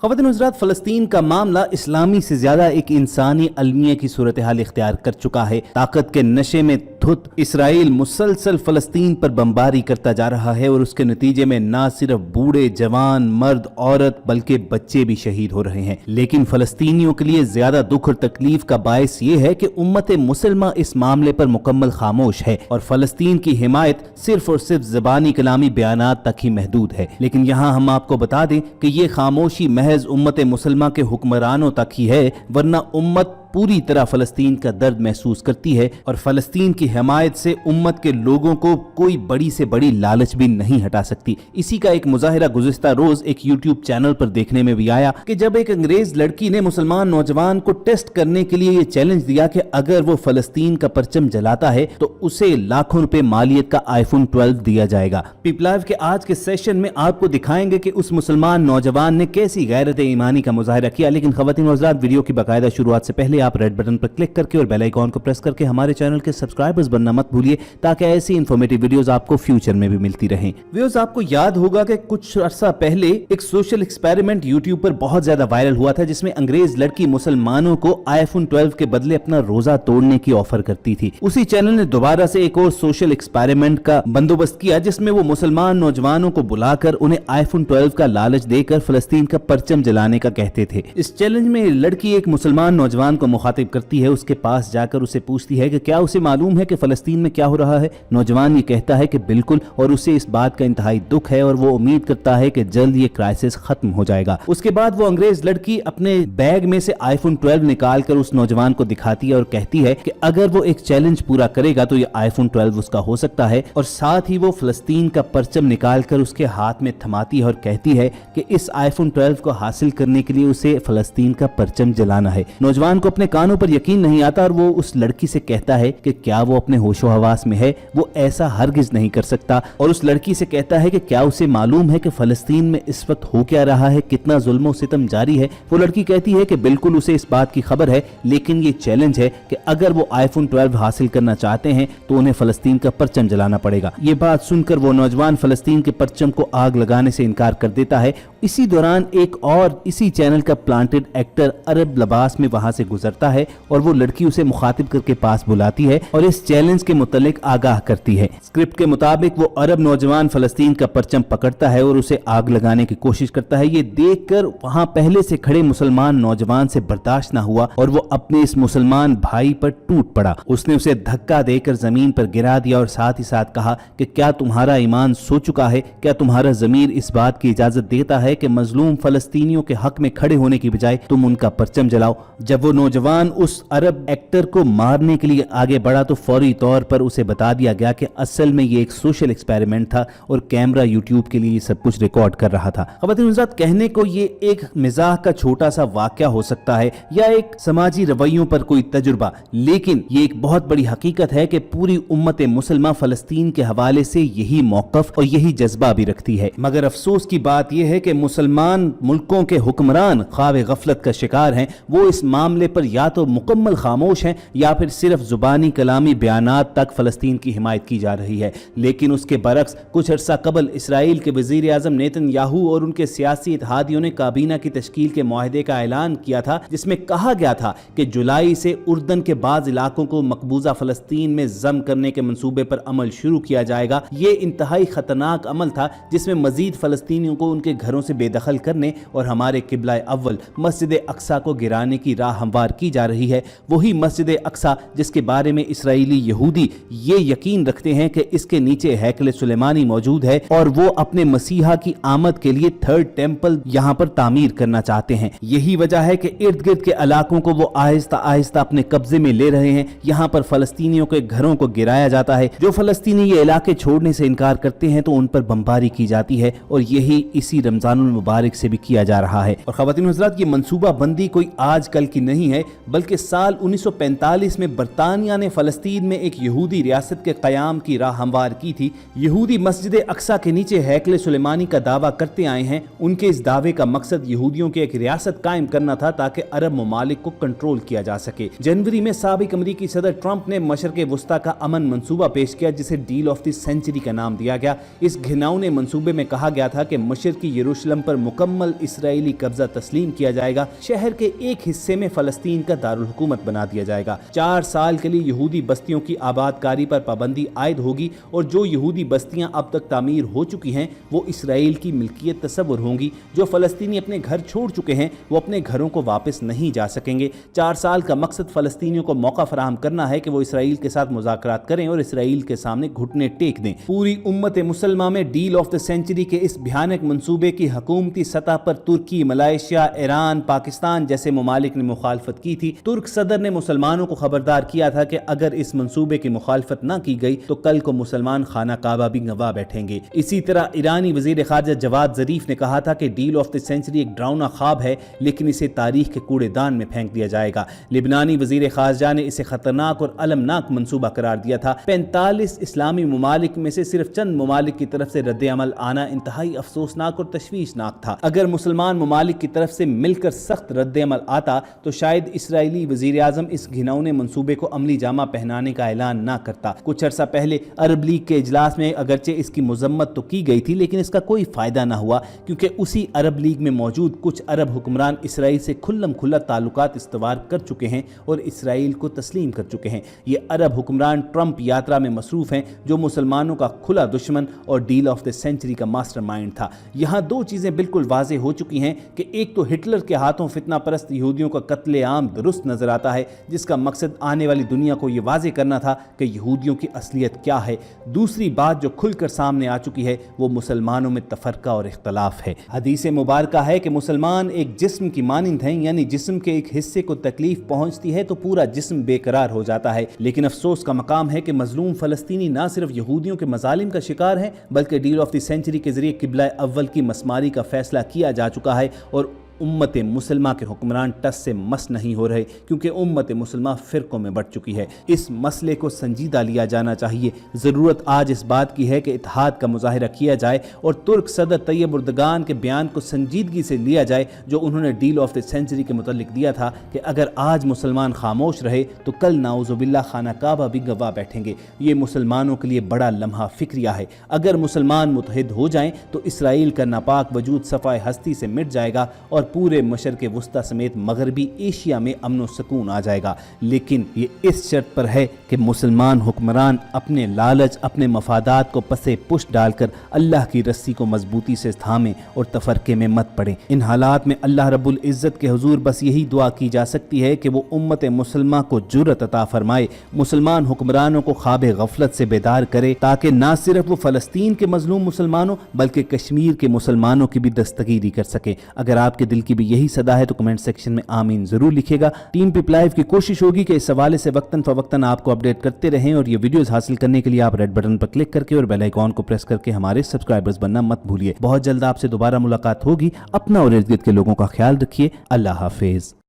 ख़वातीन और हज़रात, फ़लस्तीन का मामला इस्लामी से ज़्यादा एक इंसानी अलमिया की सूरत हाल इख्तियार कर चुका है। ताकत के नशे में धुत इसराइल मुसलसल फ़लस्तीन पर बमबारी करता जा रहा है और उसके नतीजे में ना सिर्फ बूढ़े, जवान, मर्द, औरत बल्कि बच्चे भी शहीद हो रहे हैं। लेकिन फ़लस्तीनियों के लिए ज़्यादा दुख और तकलीफ का बायस ये है कि उम्मत मुसलमा इस मामले पर मुकम्मल खामोश है और फ़लस्तीन की हिमायत सिर्फ और सिर्फ ज़बानी कलामी बयानात तक ही महदूद है। लेकिन यहाँ हम आपको बता दें कि ये खामोशी महज उम्मत मुसलमा के हुक्मरानों तक ही है, वरना उम्मत पूरी तरह फ़लस्तीन का दर्द महसूस करती है और फ़लस्तीन की हिमायत से उम्मत के लोगों को कोई बड़ी से बड़ी लालच भी नहीं हटा सकती। इसी का एक मुजाहिरा गुज़िश्ता रोज़ एक यूट्यूब चैनल पर देखने में भी आया कि जब एक अंग्रेज़ लड़की ने मुसलमान नौजवान को टेस्ट करने के लिए ये चैलेंज दिया कि अगर वो फ़लस्तीन का परचम जलाता है तो उसे लाखों रुपए मालियत का iPhone 12 दिया जाएगा। पीपल लाइव के आज के सेशन में आपको दिखाएंगे कि उस मुसलमान नौजवान ने कैसी गैरत ईमानी का मुजाहिरा किया। लेकिन ख़वातीन और हज़रात, वीडियो की बाकायदा शुरुआत से पहले आप रेड बटन पर क्लिक करके और बेल आइकॉन को प्रेस करके हमारे चैनल के सब्सक्राइबर्स बनना मत भूलिए, ताकि ऐसी इंफॉर्मेटिव वीडियोस आपको फ्यूचर में भी मिलती रहें। व्यूअर्स, आपको याद होगा कि कुछ अरसा पहले एक सोशल एक्सपेरिमेंट यूट्यूब पर बहुत ज्यादा वायरल हुआ था, जिसमें अंग्रेज लड़की मुसलमानों को iPhone 12 के बदले अपना रोजा तोड़ने की ऑफर करती थी। उसी चैनल ने दोबारा से एक और सोशल एक्सपेरिमेंट का बंदोबस्त किया, जिसमें वो मुसलमान नौजवानों को बुलाकर उन्हें iPhone 12 का लालच देकर फलस्तीन का परचम जलाने का कहते थे। इस चैलेंज में लड़की एक मुसलमान नौजवान को मुखातिब करती है, उसके पास जाकर उसे पूछती है कि क्या उसे मालूम है कि फलस्तीन में क्या हो रहा है। नौजवान ये कहता है कि बिल्कुल, और उसे इस बात का इंतहाई दुख है और वो उम्मीद करता है कि जल्द ये क्राइसिस खत्म हो जाएगा। उसके बाद वो अंग्रेज लड़की अपने बैग में से iPhone 12 निकालकर उस नौजवान को दिखाती है और कहती है कि अगर वो एक चैलेंज पूरा करेगा तो ये iPhone 12 उसका हो सकता है, और साथ ही वो फलस्तीन का परचम निकालकर उसके हाथ में थमाती है और कहती है कि इस iPhone 12 को हासिल करने के लिए उसे फलस्तीन का परचम जलाना है। नौजवान को अपने कानों पर यकीन नहीं आता और वो उस लड़की से कहता है कि क्या वो अपने होशो हवास में है, वो ऐसा हरगिज नहीं कर सकता। और उस लड़की से कहता है कि क्या उसे मालूम है कि फलस्तीन में इस वक्त हो क्या रहा है, कितना जुल्म सितम जारी है। वो लड़की कहती है कि बिल्कुल उसे इस बात की खबर है, लेकिन ये चैलेंज है कि अगर वो iPhone 12 हासिल करना चाहते हैं तो उन्हें फलस्तीन का परचम जलाना पड़ेगा। ये बात सुनकर वो नौजवान फलस्तीन के परचम को आग लगाने से इनकार कर देता है। इसी दौरान एक और इसी चैनल का प्लांटेड एक्टर अरब लिबास में वहां से गुजरता है और वो लड़की उसे मुखातिब करके पास बुलाती है और इस चैलेंज के मुतालिक आगाह करती है। स्क्रिप्ट के मुताबिक वो अरब नौजवान फलस्तीन का परचम पकड़ता है और उसे आग लगाने की कोशिश करता है। ये देखकर वहां पहले से खड़े मुसलमान नौजवान से बर्दाश्त न हुआ और वो अपने इस मुसलमान भाई पर टूट पड़ा। उसने उसे धक्का देकर जमीन पर गिरा दिया और साथ ही साथ कहा कि क्या तुम्हारा ईमान सो चुका है, क्या तुम्हारा ज़मीर इस बात की इजाजत देता है कि मजलूम फलस्तीनियों के हक में खड़े होने की बजाय तुम उनका परचम जलाओ। जब वो नौजवान उस अरब एक्टर को मारने के लिए आगे बढ़ा तो फौरी तौर पर उसे बता दिया गया कि असल में ये एक सोशल एक्सपेरिमेंट था और कैमरा यूट्यूब के लिए ये सब कुछ रिकॉर्ड कर रहा था। ख़वातीन हज़रात, कहने को ये एक मिजाह का छोटा सा वाक़या हो सकता है या एक समाजी रवैयों पर कोई तजुर्बा, लेकिन ये एक बहुत बड़ी हकीकत है कि पूरी उम्मत मुसलमा फलस्तीन के हवाले से यही मौक़िफ़ और यही जज्बा भी रखती है। मगर अफसोस की बात यह है कि मुसलमान मुल्कों के हुक्मरान ख्वाब गफलत का शिकार हैं। वो इस मामले पर या तो मुकम्मल खामोश हैं या फिर सिर्फ जुबानी कलामी बयानात तक फलस्तीन की हिमायत की जा रही है। लेकिन उसके बरक्स कुछ अरसा कबल इसराइल के वज़ीर आज़म नेतन्याहू और उनके सियासी इत्तेहादियों ने काबीना की तश्कील के मुआहदे का ऐलान किया था, जिसमें कहा गया था कि जुलाई से उर्दन के बाज़ इलाकों को मकबूजा फलस्तीन में जम करने के मंसूबे पर अमल शुरू किया जाएगा। ये इंतहाई खतरनाक अमल था, जिसमें मजीद फलस्तीनियों को उनके घरों से बेदखल करने और हमारे किबला अव्वल मस्जिद अक्सा को गिराने की राह हमवार की जा रही है। वही मस्जिद अक्सा जिसके बारे में इसराइली यहूदी ये यकीन रखते हैं कि इसके नीचे हैकल सुलेमानी मौजूद है और वो अपने मसीहा की आमद के लिए थर्ड टेम्पल यहाँ पर तामीर करना चाहते हैं। यही वजह है कि इर्द गिर्द के इलाकों को वो आहिस्ता आहिस्ता अपने कब्जे में ले रहे हैं। यहाँ पर फलस्तीनियों के घरों को गिराया जाता है। जो फलस्तीनी ये इलाके छोड़ने से इनकार करते हैं तो उन पर बमबारी की जाती है और यही इसी रमजानुल मुबारक से भी किया जा रहा है। और ख़वातीन हज़रात, ये मंसूबा बंदी कोई आज कल की नहीं है। है, बल्कि साल 1945 में बरतानिया ने फ़लस्तीन में एक यहूदी रियासत के क़याम की राह हमवार की थी। यहूदी मस्जिद अक्सा के नीचे हैकल सुलेमानी का दावा करते आए हैं। उनके इस दावे का मकसद यहूदियों की एक रियासत कायम करना था ताकि अरब ममालिक को कंट्रोल किया जा सके। जनवरी में साबिक अमरीकी सदर ट्रंप ने मशरक़ वस्ता का अमन मंसूबा पेश किया, जिसे डील ऑफ द सेंचुरी का नाम दिया गया। इस घिनौने मंसूबे में कहा गया था कि मशरक़ी यरूशलेम पर मुकम्मल इसराइली कब्जा तस्लीम किया जाएगा, शहर के एक हिस्से में फ़लस्तीन का दारुल हुकूमत बना दिया जाएगा। 4 साल के लिए यहूदी बस्तियों की आबादकारी पर पाबंदी आयद होगी और जो यहूदी बस्तियां अब तक तामीर हो चुकी हैं वो इसराइल की मिल्कियत तस्वुर होंगी। जो फ़लस्तीनी अपने घर छोड़ चुके हैं वो अपने घरों को वापस नहीं जा सकेंगे। 4 साल का मकसद फ़लस्तीनियों को मौका फराहम करना है कि वो इसराइल के साथ मुज़ाकरात करें और इसराइल के सामने घुटने टेक दें। पूरी उम्मत मुसलमा में डील ऑफ द सेंचुरी के इस भयानक मंसूबे की हुकूमती सतह पर तुर्की, मलेशिया, ईरान, पाकिस्तान जैसे ममालिक ने मुखालफत की थी। तुर्क सदर ने मुसलमानों को खबरदार किया था कि अगर इस मंसूबे की मुखालफत न की गई तो कल को मुसलमान खाना काबा भी गंवा बैठेंगे। इसी तरह ईरानी वजीर खारजा जवाद ज़रीफ ने कहा था कि डील ऑफ द सेंचुरी एक डरावना ख्वाब है, लेकिन इसे तारीख के कूड़ेदान में फेंक दिया जाएगा। लिबनानी वजीर खारजा ने इसे खतरनाक और अलमनाक मंसूबा करार दिया था। 45 इस्लामी ममालिक में से सिर्फ चंद ममालिक की तरफ से रद्द अमल आना इंतहाई अफसोसनाक और तशवीशनाक था। अगर मुसलमान ममालिक की तरफ से मिलकर सख्त रद्द अमल आता तो शायद इसराइली वजीर आज़म इस घिनौने मंसूबे को अमली जामा पहनाने का ऐलान ना करता। कुछ अर्सा पहले अरब लीग के इजलास में अगरचे इसकी मजम्मत तो की गई थी, लेकिन इसका कोई फायदा ना हुआ, क्योंकि उसी अरब लीग में मौजूद कुछ अरब हुक्मरान इसराइल से खुल्लम खुल्ला ताल्लुकात इस्तवार कर चुके हैं और इसराइल को तस्लीम कर चुके हैं। ये अरब हुक्मरान ट्रंप यात्रा में मसरूफ हैं, जो मुसलमानों का खुला दुश्मन और डील ऑफ द सेंचुरी का मास्टरमाइंड था। यहाँ 2 चीज़ें बिल्कुल वाज़े हो चुकी हैं कि एक तो हिटलर के हाथों फितना परस्त यहूदियों का कत्ले आम दुरुस्त नजर आता है, जिसका मकसद आने वाली दुनिया को ये वाज़े करना था कि यहूदियों की असलियत क्या है। दूसरी बात जो खुलकर सामने आ चुकी है वो मुसलमानों में तफरका और इख्तलाफ है। हदीस मुबारका है कि मुसलमान एक जिस्म की मानिंद हैं, यानी जिस्म के एक हिस्से को तकलीफ पहुंचती है तो पूरा जिस्म बेकरार हो जाता है। लेकिन अफसोस का मकाम है कि मजलूम फ़लस्तीनी ना सिर्फ यहूदियों के मजालिम का शिकार हैं, बल्कि डील ऑफ द सेंचुरी के जरिए किबला अव्वल की मसमारी का फैसला किया जा चुका है और उम्मत मुसलमा के हुक्मरान टस से मस नहीं हो रहे, क्योंकि उम्मत मुसलमा फ़िरक़ों में बढ़ चुकी है। इस मसले को संजीदा लिया जाना चाहिए। ज़रूरत आज इस बात की है कि इत्तेहाद का मुजाहिरा किया जाए और तुर्क सदर तैयब उर्दगान के बयान को संजीदगी से लिया जाए, जो उन्होंने डील ऑफ द सेंचुरी के मुतल्लिक दिया था कि अगर आज मुसलमान खामोश रहे तो कल नाउज़ुबिल्लाह खाना काबा भी गवा बैठेंगे। ये मुसलमानों के लिए बड़ा लम्हा फिक्रिया है। अगर मुसलमान मुतहिद हो जाएं तो इसराइल का नापाक वजूद सफ़ाए हस्ती से मिट जाएगा और पूरे मशरक़ वस्ता समेत मगरबी एशिया में अमन व सुकून आ जाएगा। लेकिन ये इस शर्त पर है कि मुसलमान हुक्मरान अपने लालच, अपने मफादात को पसे पुष्ट डालकर अल्लाह की रस्सी को मजबूती से थामें और तफरके में मत पड़ें। इन हालात में अल्लाह रब्बुल इज़्ज़त के हुजूर बस यही दुआ की जा सकती है कि वो उम्मत मुसलमा को जुर्रत अता फरमाए, मुसलमान हुक्मरानों को ख्वाब गफलत से बेदार करे, ताकि ना सिर्फ वो फ़लस्तीन के मजलूम मुसलमानों बल्कि कश्मीर के मुसलमानों की भी दस्तगीरी कर सके। अगर आपके दिल की भी यही सदा है तो कमेंट सेक्शन में आमीन जरूर लिखेगा। टीम पिप लाइव की कोशिश होगी कि इस हवाले से वक्तन फवक्तन आपको अपडेट करते रहें और ये वीडियोस हासिल करने के लिए आप रेड बटन पर क्लिक करके और बेल आइकॉन को प्रेस करके हमारे सब्सक्राइबर्स बनना मत भूलिए। बहुत जल्द आपसे दोबारा मुलाकात होगी। अपना और इर्द गिर्द के लोगों का ख्याल रखिए। अल्लाह हाफिज।